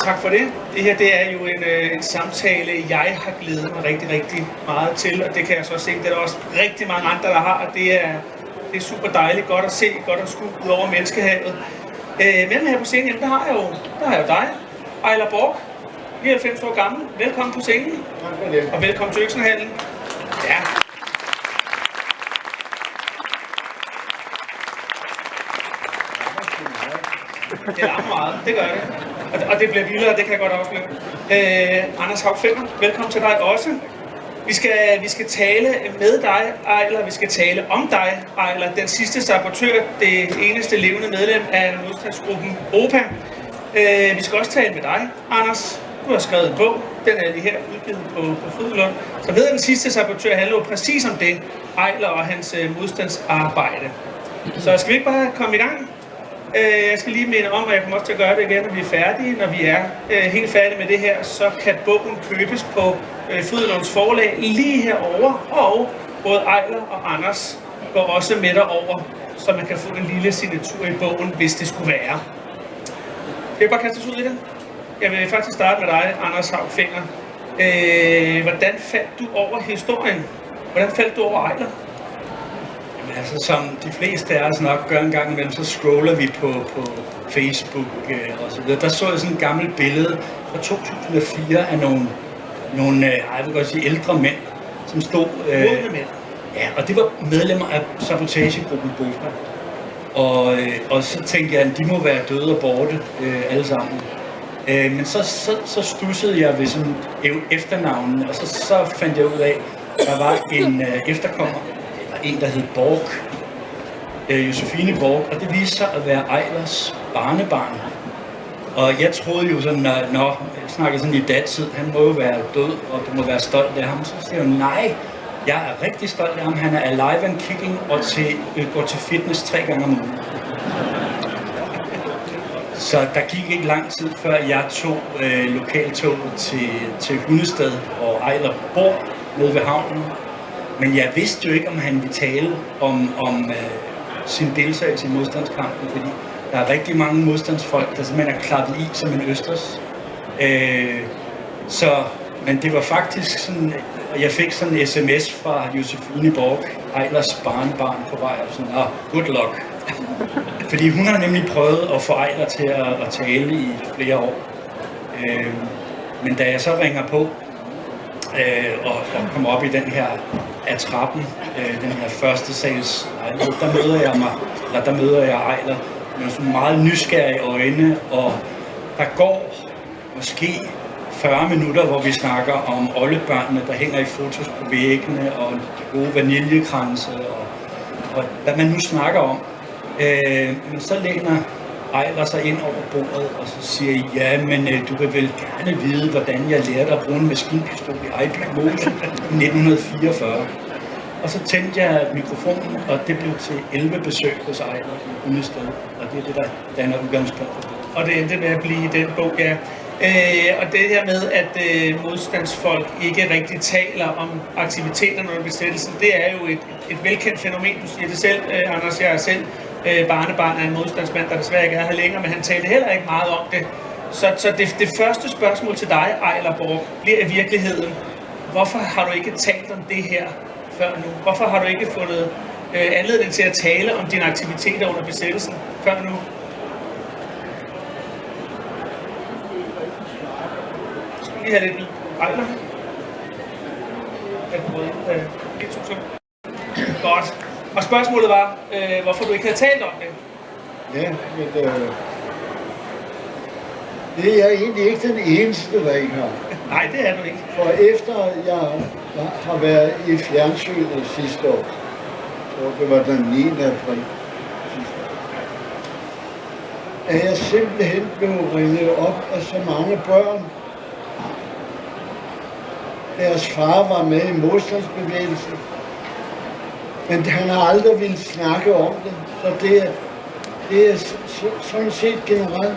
Tak for det. Det her det er jo en samtale, jeg har glædet mig rigtig, rigtig meget til, og det kan jeg så se, det er der også rigtig mange andre, der har, og det er super dejligt, godt at se, godt at skue ud over menneskehavet. Med mig her på scenen, der har jeg jo dig, Ejler Borch, 99 år gammel. Velkommen på scenen. Tak for det. Og velkommen til Øksenhallen. Ja. Det larmer meget, det gør det. Og det bliver vildere, det kan jeg godt afsløre. Anders Hauch-Fenger, velkommen til dig også. Vi skal tale med dig, Ejler. Vi skal tale om dig, Ejler. Den sidste sabotør, det eneste levende medlem af modstandsgruppen OPA. Vi skal også tale med dig, Anders. Du har skrevet en bog. Den er lige her udgivet på Frydenlund. Så hedder Den sidste sabotør handler jo præcis om det, Ejler og hans modstandsarbejde. Så skal vi ikke bare komme i gang? Jeg skal lige minde om, at jeg kommer også til at gøre det igen, når vi er færdige. Når vi er helt færdige med det her, så kan bogen købes på Frydenlunds forlag lige herover, og både Ejler og Anders går også med derover, så man kan få en lille signatur i bogen, hvis det skulle være. Skal vi bare kaste os ud i det? Jeg vil faktisk starte med dig, Anders Hauch-Fenger. Hvordan faldt du over historien? Hvordan faldt du over Ejler? Altså, som de fleste af os nok gør en gang imellem, så scroller vi på Facebook og så videre. Der så jeg sådan et gammelt billede fra 2004 af nogle jeg vil godt sige ældre mænd, som stod... Mænd? Ja, og det var medlemmer af sabotagegruppen BOPA. Og så tænkte jeg, at de må være døde og borte alle sammen. Men så stussede jeg ved sådan efternavnen, og så fandt jeg ud af, at der var en efterkommer, en, der hed Borch, Josefine Borch, og det viste sig at være Eilers barnebarn. Og jeg troede jo sådan, når jeg snakkede sådan i datid, han må jo være død, og du må være stolt af ham. Så siger jeg, nej, jeg er rigtig stolt af ham. Han er alive and kicking og går til fitness 3 gange om ugen. Så der gik ikke lang tid, før jeg tog lokaltoget til Hundested, hvor Ejler bor, nede ved havnen. Men jeg vidste jo ikke, om han ville tale om sin deltagelse i modstandskampen, fordi der er rigtig mange modstandsfolk, der simpelthen er klappet i som en østers. Men det var faktisk sådan, jeg fik sådan en sms fra Josefine Borch, Eilers barnebarn på vej, og sådan, good luck. Fordi hun har nemlig prøvet at få Ejler til at tale i flere år. Men da jeg så ringer på, og kommer op i den her af trappen, den her første sals lejlighed, der møder jeg Ejler med sådan meget nysgerrige øjne, og der går måske 40 minutter, hvor vi snakker om oldebørnene, der hænger i fotos på væggene, og de gode vaniljekranse, og hvad man nu snakker om. Men så læner Ejler sig ind over bordet, og så siger jeg, ja, men du vil vel gerne vide, hvordan jeg lærte at bruge en maskinpistol i Ejbjerg Mose i 1944. Og så tændte jeg mikrofonen, og det blev til 11 besøg hos Ejler i Hundested, og det er det, der danner udgangspunkt for det. Og det endte med at blive den bog, ja. Og det her med, at modstandsfolk ikke rigtig taler om aktiviteterne under besættelsen, det er jo et velkendt fænomen. Du siger det selv, Anders, jeg er selv barnebarn af en modstandsmand, der desværre ikke er her længere, men han talte heller ikke meget om det. Så det første spørgsmål til dig, Ejler Borch, bliver i virkeligheden, hvorfor har du ikke talt om det her før nu? Hvorfor har du ikke fundet anledning til at tale om dine aktiviteter under besættelsen før nu? Skal vi have lidt Ejler? Godt. Og spørgsmålet var, hvorfor du ikke havde talt om det? Ja, men det er jeg egentlig ikke den eneste, der ikke har. Nej, det er du ikke. For efter jeg har været i fjernsynet sidste år, så det var den 9. april sidste år, at jeg simpelthen blev ringet op af så mange børn. Deres far var med i modstandsbevægelsen, men han har aldrig ville snakke om det, så det er sådan set generelt.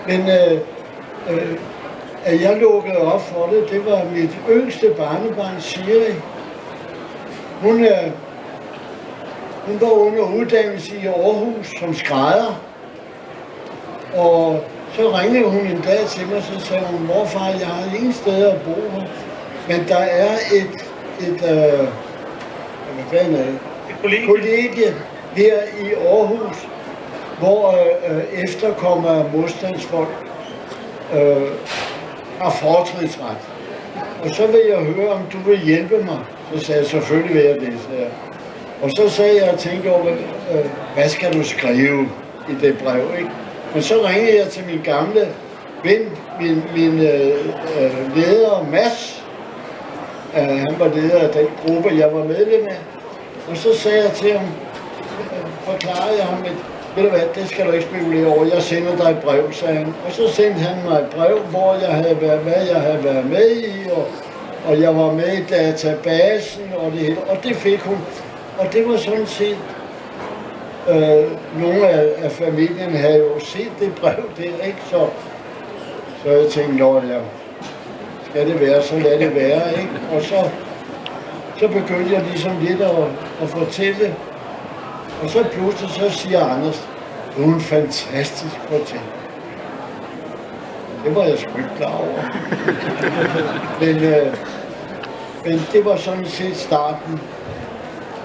Men at jeg lukkede op for det, det var mit yngste barnebarn, Siri. Hun var under uddannelse i Aarhus som skrædder, og så ringede hun en dag til mig, så sagde hun, morfar, jeg har ingen steder at bo her, men der er et kollegie her i Aarhus, hvor efterkommere af modstandsfolk har fortrinsret. Og så vil jeg høre, om du vil hjælpe mig. Så sagde jeg, selvfølgelig vil jeg det, sagde jeg. Og så sagde jeg og tænkte over, hvad skal du skrive i det brev, ikke? Men så ringede jeg til min gamle ven, min leder Mads. Han var leder af den gruppe, jeg var medlem af. Og så sagde jeg til ham, forklarede jeg ham, ved du hvad, det skal du ikke spekulere over, jeg sender dig et brev, sagde han. Og så sendte han mig et brev, hvor jeg havde været, hvad jeg havde været med i, og jeg var med i databasen og det hele, og det fik hun. Og det var sådan set, nogle af familien havde jo set det brev der, ikke? Så jeg tænkte, når jeg skal det være, så lad det være, ikke? Og så begyndte jeg ligesom lidt at fortælle. Og så pludselig så siger Anders, du er en fantastisk fortæller. Det var jeg sgu ikke klar over. men det var sådan set starten.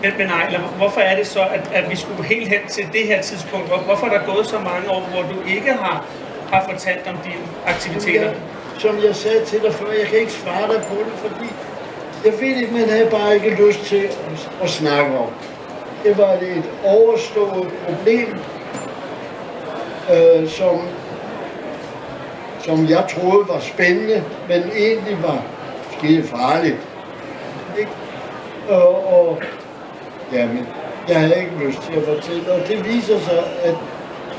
Men Ejler, hvorfor er det så, at vi skulle helt hen til det her tidspunkt? Hvorfor er der gået så mange år, hvor du ikke har fortalt om dine aktiviteter? Som jeg sagde til dig før, jeg kan ikke svare dig på det, fordi jeg ved ikke, man havde bare ikke lyst til at snakke om. Det var et overstået problem, som jeg troede var spændende, men egentlig var skide farligt. Jamen, jeg havde ikke lyst til at fortælle, og det viser sig,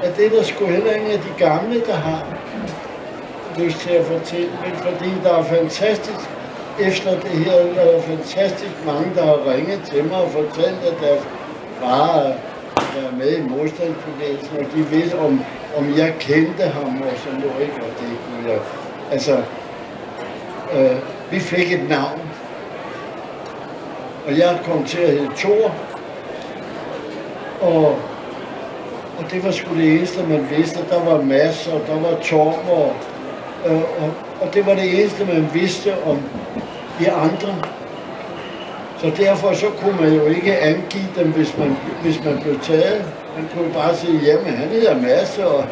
at det er der sgu heller ingen af de gamle, der har lyst til at fortælle, men fordi der er fantastisk, efter det her, der er fantastisk mange, der har ringet til mig og fortalt, at deres far er med i modstandsbevægelsen, og de vidste, om jeg kendte ham og sådan noget, ikke? Og det kunne jeg. Altså, vi fik et navn, og jeg kom til at hedde Thor, og det var sgu det eneste, man vidste. Der var Mads, og der var Tom, og det var det eneste, man vidste om de andre. Så derfor så kunne man jo ikke angive dem, hvis man blev taget. Man kunne bare sige, jamen han hedder Mads, og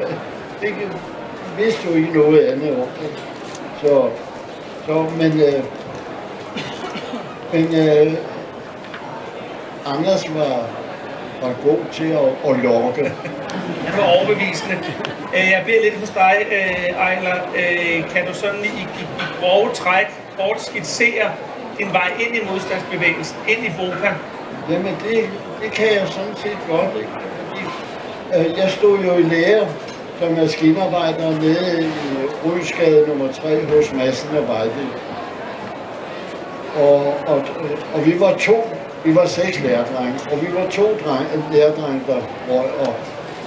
ikke, vidste jo ikke noget andet om det. Men Anders var god til at lokke. Han var overbevisende. Jeg beder lidt hos dig, Ejler. Kan du sådan i grove træk kort skitsere din vej ind i modstandsbevægelsen, ind i BOPA? Jamen det kan jeg sådan set godt, ikke? Fordi, jeg stod jo i lære som maskinarbejder nede i Rysgade nummer 3 hos Madsen og Vejle. Og vi var 6 lærdrenge, og vi var 2 lærdrenge, der røg, og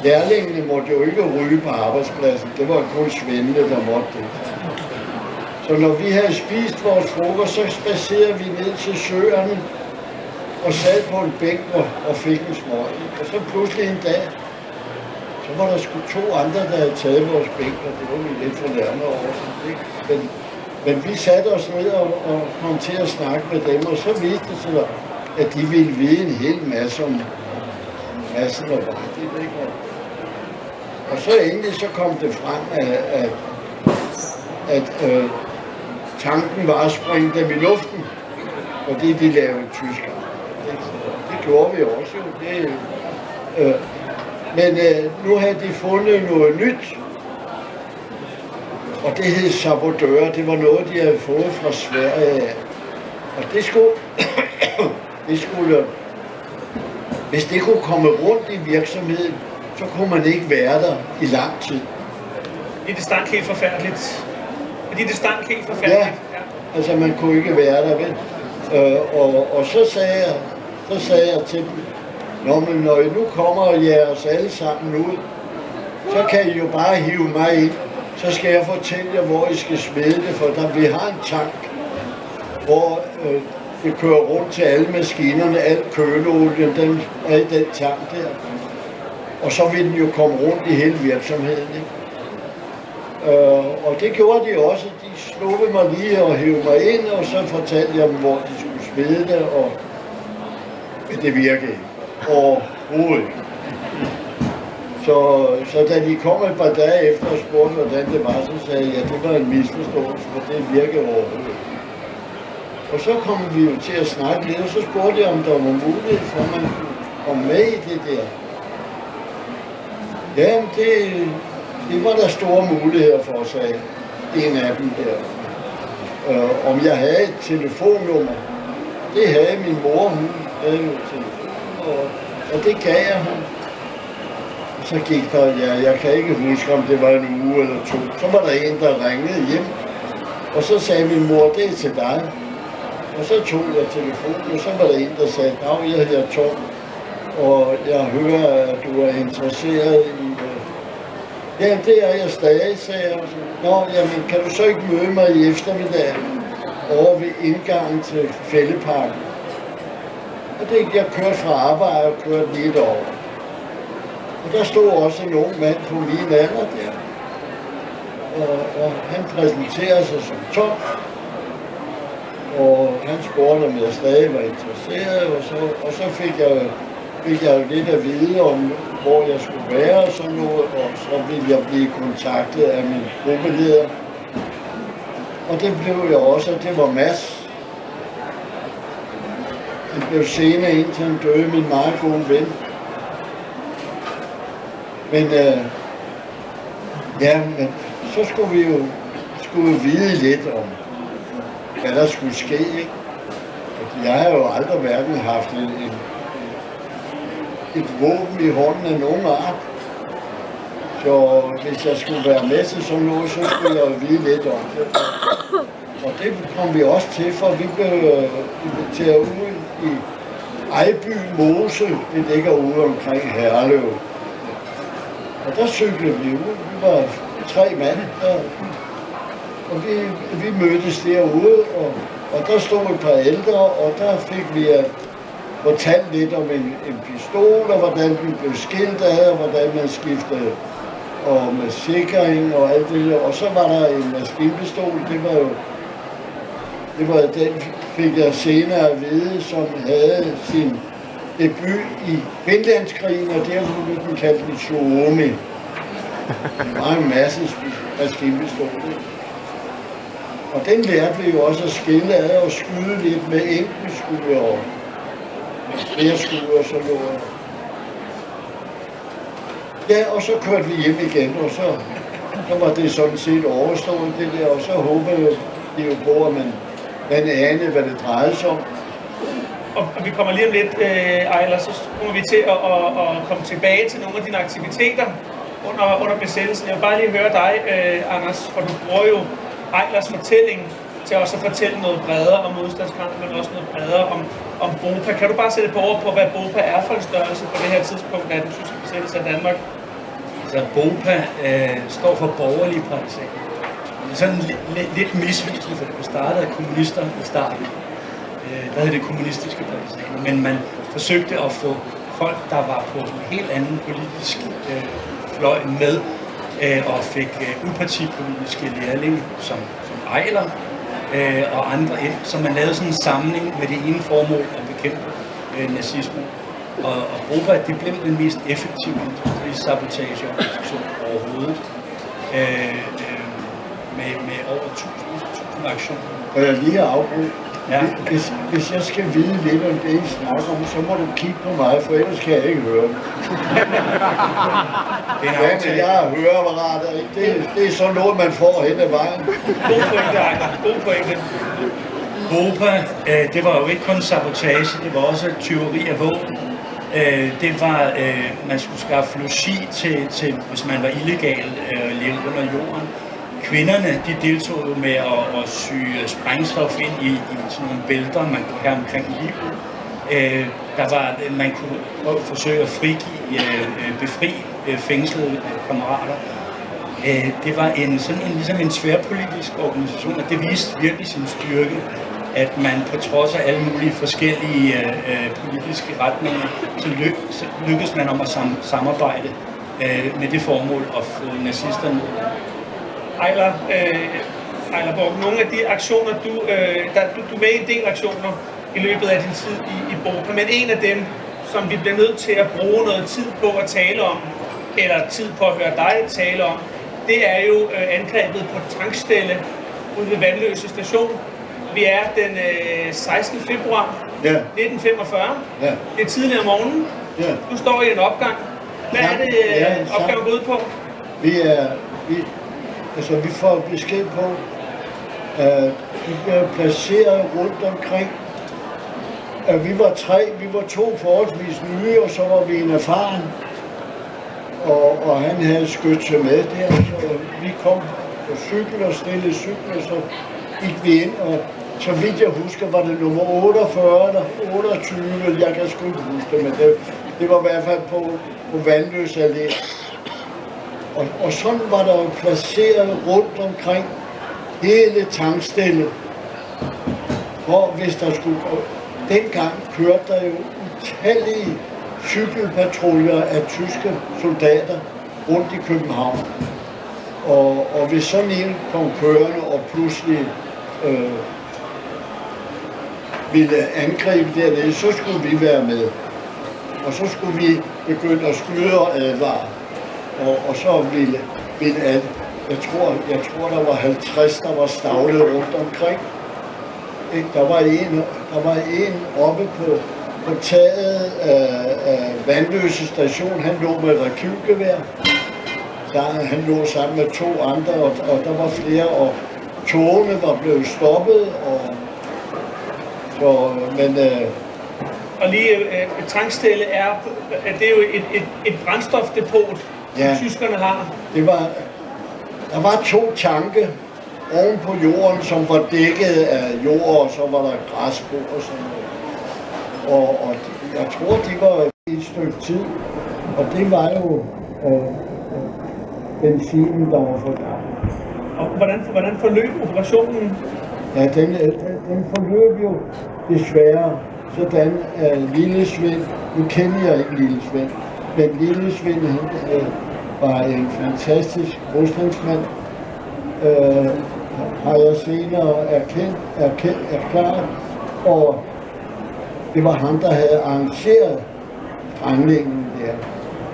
lærlingene måtte jo ikke ryge på arbejdspladsen. Det var kun svindle, der måtte det. Så når vi havde spist vores frokost, så spacerede vi ned til søerne og sad på en bænk og fik en smøg. Og så pludselig en dag, så var der sgu 2 andre, der havde taget vores bænk, og det var vi lidt fornærmet over. Men vi satte os ned og kom til at snakke med dem, og så viste det sig, at de ville vide en hel masse om Madsen og Vejle. Og så endelig så kom det frem, at tanken var at springe dem i luften, og det de lavede i Tyskland. Det gjorde vi også jo. Men nu havde de fundet noget nyt, og det hed sabotører. Det var noget, de havde fået fra Sverige. Og det skulle, hvis det kunne komme rundt i virksomheden, så kunne man ikke være der i lang tid. Fordi det stank helt forfærdeligt. Ja, altså man kunne ikke være der, vel? Og så sagde jeg til dem, men når I nu kommer jeres alle sammen ud, så kan I jo bare hive mig ind. Så skal jeg fortælle jer, hvor I skal smide det, for vi har en tank, hvor det kører rundt til alle maskinerne, al køleolien, den er i den tank der. Og så vil den jo komme rundt i hele virksomheden, ikke? Og det gjorde de også. De snuppede mig lige og hævde mig ind, og så fortalte jeg dem, hvor de skulle smide det, og det virkede ikke. Overhovedet ikke. Så da de kom et par dage efter og spurgte, hvordan det var, så sagde jeg, at det var en misforståelse, for det virkede overhovedet ikke. Og så kom vi jo til at snakke lidt, og så spurgte jeg, om der var mulighed for, at man kunne komme med i det der. Jamen, det var der store muligheder for, sagde en af dem der. Om jeg havde et telefonnummer. Det havde min mor, hun havde jo et telefonnummer, og det gav jeg hun. Og så gik der, jeg kan ikke huske, om det var en uge eller to. Så var der en, der ringede hjem, og så sagde min mor, det er til dig. Og så tog jeg telefonen, og så var der en, der sagde, Dag, jeg hedder Tom, og jeg hører, at du er interesseret i... Ja, det er jeg stadig, sagde jeg. Nå, jamen, kan du så ikke møde mig i eftermiddag over ved indgangen til Fælleparken? Og det jeg kørte fra arbejde og kørte lige derovre. Og der stod også en ung mand på min alder der. Og han præsenterede sig som Tom. Og han spurgte, om jeg stadig var interesseret, og så fik jeg jo lidt at vide om, hvor jeg skulle være og sådan noget, og så ville jeg blive kontaktet af min gruppeleder. Og det blev jeg også, og det var Mads. Han blev senere, indtil han døde, min meget gode ven. Men så skulle vi jo vide lidt om, hvad der skulle ske, ikke? Jeg har jo aldrig hverken haft et våben i hånden af nogen art. Så hvis jeg skulle være med til sådan noget, så skulle jeg jo vide lidt om det. Og det kom vi også til, for vi blev inviteret ud i Ejby Mose, det ligger ude omkring Herlev. Og der cyklede vi ud. Vi var 3 mand der. Og vi mødtes derude, og der stod et par ældre, og der fik vi fortalt lidt om en pistol, og hvordan den blev skilt af, og hvordan man skiftede, og med sikring og alt det der. Og så var der en maskinpistol, det var den, fik jeg senere at vide, som havde sin debut i Finlandskrigen, og derfor blev den kaldt en Suomi. Det var en masse maskinpistol. Og den lærte vi jo også at skille af og skyde lidt med enkeltskud og flere skud og sådan noget. Ja, og så kørte vi hjem igen, og så var det sådan set overstået det der, og så håbede de jo på, at man anede, hvad det drejede sig om. Og vi kommer lige om lidt, Ejler, så kommer vi til at komme tilbage til nogle af dine aktiviteter under besættelsen. Jeg vil bare lige høre dig, Anders, for du bruger jo Ejlers fortælling til også at fortælle noget bredere om modstandskampen, men også noget bredere om BOPA. Kan du bare sætte på ord på, hvad BOPA er for en størrelse på det her tidspunkt af den tyske besættelse af Danmark? Så BOPA står for borgerlige partisaner. Det er sådan lidt misvisende, for det startede af kommunister i starten. Der hed det kommunistiske partisaner, men man forsøgte at få folk, der var på en helt anden politisk fløj med, og fik upartipolitiske lærlinge som Ejler og andre ind, så man lavede sådan en samling med det ene formål at bekæmpe nazisme. Og BOPA, det blev den mest effektive sabotageorganisation overhovedet, med over 1000 aktioner. Og jeg lige har afbrudt. Ja. Hvis jeg skal vide lidt om det, I snakker om, så må du kigge på mig, for ellers kan jeg ikke høre det. Det jeg hører, hvor rart det er sådan noget, man får hen ad vejen. God pointe, Ejler. God pointe. BOPA, det var jo ikke kun sabotage, det var også tyveri af våben. Det var, man skulle skaffe logi til hvis man var illegal levende under jorden. Kvinderne, de deltog jo med at sy sprængstof ind i sådan nogle bælter, man kunne have omkring livet. Man kunne forsøge at befri fængslede kammerater. Det var ligesom en tværpolitisk organisation, og det viste virkelig sin styrke, at man på trods af alle mulige forskellige politiske retninger, så lykkedes man om at samarbejde med det formål at få nazisterne. Ejler Borg, nogle af de aktioner, du er med i en del aktioner i løbet af din tid i BOPA, men en af dem, som vi bliver nødt til at bruge noget tid på at tale om, eller tid på at høre dig tale om, det er jo angrebet på tankstelle ude ved Vandløse station. Vi er den 16. februar 1945. Ja. Det er tidligere om morgenen. Ja. Du står i en opgang. Hvad er det, opgaven går ud på? Vi får besked på, at vi bliver placeret rundt omkring. Vi var vi var 2 forholdsvis nye, og så var vi en erfaren. Og han havde skytset med der, så vi kom på cykel og stillede cykler, så gik vi ind, og så vidt jeg husker, var det nummer 48 eller 28, jeg kan sgu ikke huske det, men det var i hvert fald på Vandløse Allé. Og sådan var der jo placeret rundt omkring hele tankstellet. Hvor hvis der skulle gå, dengang kørte der jo utallige cykelpatruljer af tyske soldater rundt i København. Og hvis sådan en kom kørende og pludselig ville angribe dernede, så skulle vi være med. Og så skulle vi begynde at skyde og advare. Og så ville alle, jeg tror der var 50, der var stavlet rundt omkring. Der var en oppe på taget af Vandløse station, han lå med rekylgevær. Han lå sammen med 2 andre, og der var flere, og togene var blevet stoppet, og lige tankstelle det er jo et brændstofdepot, som tyskerne har. Der var 2 tanke oven på jorden, som var dækket af jord, og så var der græs på og sådan noget. Og jeg tror, de var et stykke tid, og det var jo benzinen, der var for gammel. Og hvordan forløb operationen? Ja, den forløb jo desværre sådan, at Lille Svend, nu kender jeg ikke Lille Svend, men Lille Svend var en fantastisk modstandsmand, har jeg senere erklæret, og det var ham, der havde arrangeret sprængningen der.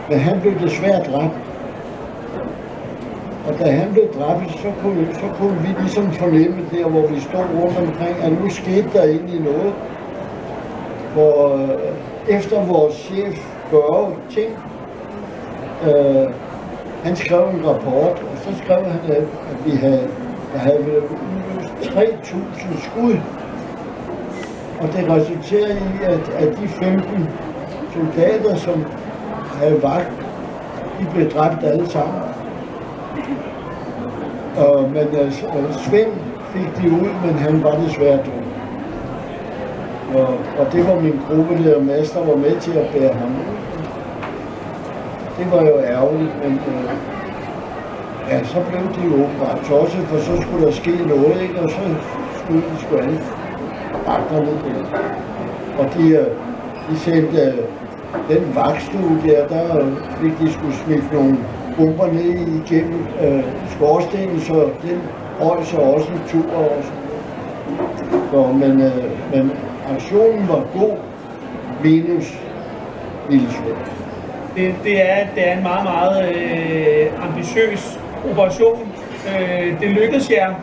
Men han blev desværre dræbt. Og da han blev dræbt, så kunne vi ligesom fornemme der, hvor vi stod rundt omkring, at nu skete der egentlig noget. Hvor efter vores chef Børge ting, han skrev en rapport, og så skrev han, at der havde været udløst 3.000 skud. Og det resulterede i, at de 15 soldater, som havde vagt, de blev dræbt alle sammen. Men Svend fik de ud, men han var desværre død. Og det var min gruppeleder Mads, der var med til at bære ham ud. Det var jo ærgerligt, men så blev de åbenbart tosset, for så skulle der ske noget, ikke? Og så skulle de sgu alle vagterne der. Og de sendte den vagtstue der fik de skulle smidt nogle bomber ned igennem skorstenen, så den røg så også en tur og sådan noget. Men aktionen var god, minus Lille Svend. Det er en meget, meget ambitiøs operation. Det lykkedes jer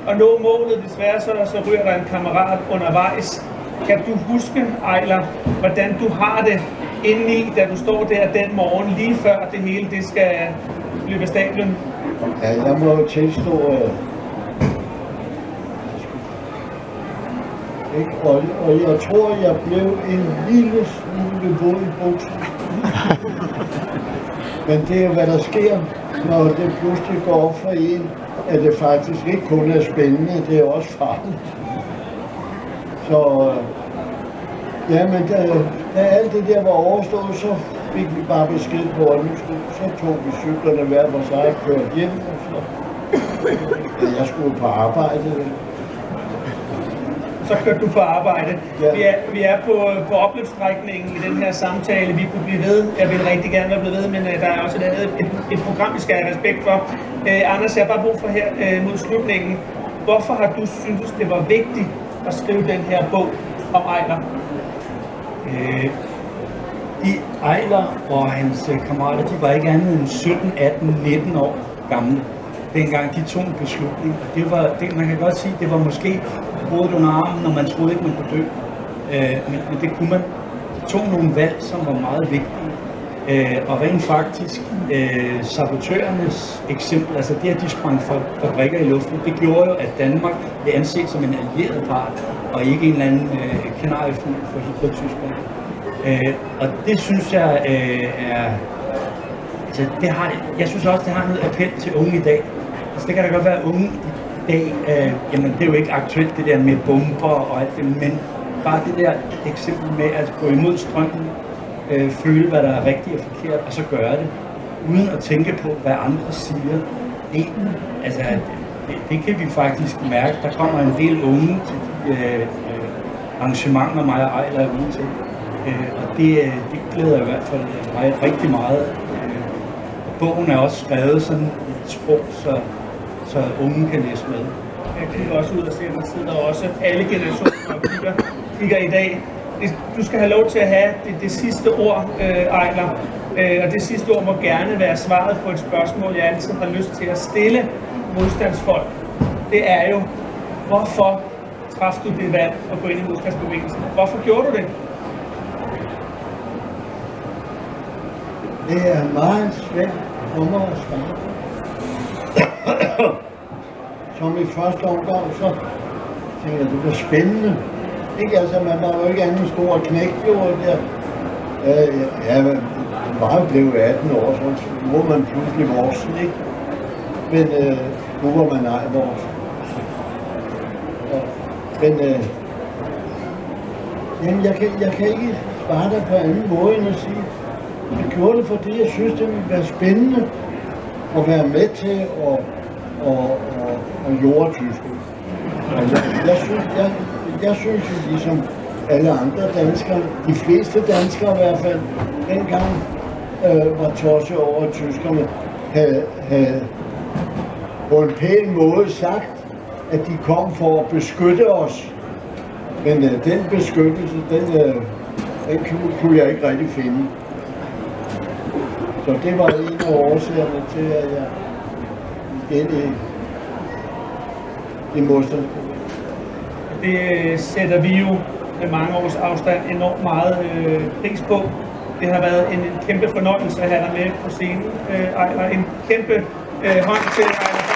at nå målet. Desværre så ryger der en kammerat undervejs. Kan du huske, Ejler, hvordan du har det indeni, da du står der den morgen, lige før det hele det skal løbe af stablen? Ja, jeg må jo tilstå, og jeg tror, jeg blev en lille smule våd i buksen. Men det er jo, hvad der sker, når det pludselig går op for en, at det faktisk ikke kun er spændende, det er også farligt. Så men da alt det der var overstået, så fik vi bare besked på, at nu så tog vi cyklerne hver for sig og kørte hjem. Og så jeg skulle på arbejde. så kørte du på arbejde. Ja. Vi er på opløbsstrækningen i den her samtale. Vi kunne blive ved. Jeg vil rigtig gerne være blevet ved, men der er også et program, vi skal have respekt for. Anders, jeg har bare brug for her mod slutningen. Hvorfor har du syntes, det var vigtigt at skrive den her bog om Ejler? Ejler og hans kammerater, de var ikke andet end 17, 18, 19 år gamle, dengang de tog en beslutning. Og man kan godt sige, det var måske hovedet under armen, når man troede ikke, man kunne dø. Men det kunne man. De tog nogle valg, som var meget vigtige. Og rent faktisk, sabotørernes eksempel, altså det, at de sprang fabrikker i luften, det gjorde jo, at Danmark blev anset som en allieret part, og ikke en eller anden kanariefugl for Hitler-Tyskland. Og det synes jeg er... Altså, jeg synes også, det har noget appel til unge i dag. Altså, det kan da godt være, unge i dag, jamen det er jo ikke aktuelt det der med bomber og alt det, men bare det der eksempel med at gå imod strømmen, føle, hvad der er rigtigt og forkert, og så gøre det, uden at tænke på, hvad andre siger. Det kan vi faktisk mærke. Der kommer en del unge til de arrangementer, mig og Ejler er ude til. Og det glæder i hvert fald mig rigtig meget. Bogen er også skrevet sådan i et sprog, så unge kan læse med. Jeg kigger også ud og ser, at der sidder også alle generationer og kigger i dag. Du skal have lov til at have det sidste ord, Ejler. Og det sidste ord må gerne være svaret på et spørgsmål, jeg altid har lyst til at stille modstandsfolk. Det er jo, hvorfor træffede du det valg at gå ind i modstandsbevægelsen? Hvorfor gjorde du det? Det er meget svært for mig at svare. Som i første omgang, så tænkte jeg, det var spændende. Ikke? Altså, man var jo ikke anden stor knægt, jo. Ja, man var jo blevet 18 år, så nu var man pludselig voksen, ikke? Men nu var man ej voksen. Men jamen, jeg kan ikke svare dig på anden måde end at sige, jeg gjorde det, fordi jeg synes, det ville være spændende at være med til at jorde Tyskland. Jeg synes jo, ligesom alle andre danskere, de fleste danskere i hvert fald, dengang var tosset over, at tyskerne havde på en pæn måde sagt, at de kom for at beskytte os. Men den beskyttelse, den kunne jeg ikke rigtig finde. Så det var en af årsagerne til, at jeg gik i modstandsbevægelsen. Det sætter vi jo med mange års afstand enormt meget pris på. Det har været en kæmpe fornøjelse at have dig med på scenen, Ejler. En kæmpe hånd til Ejler.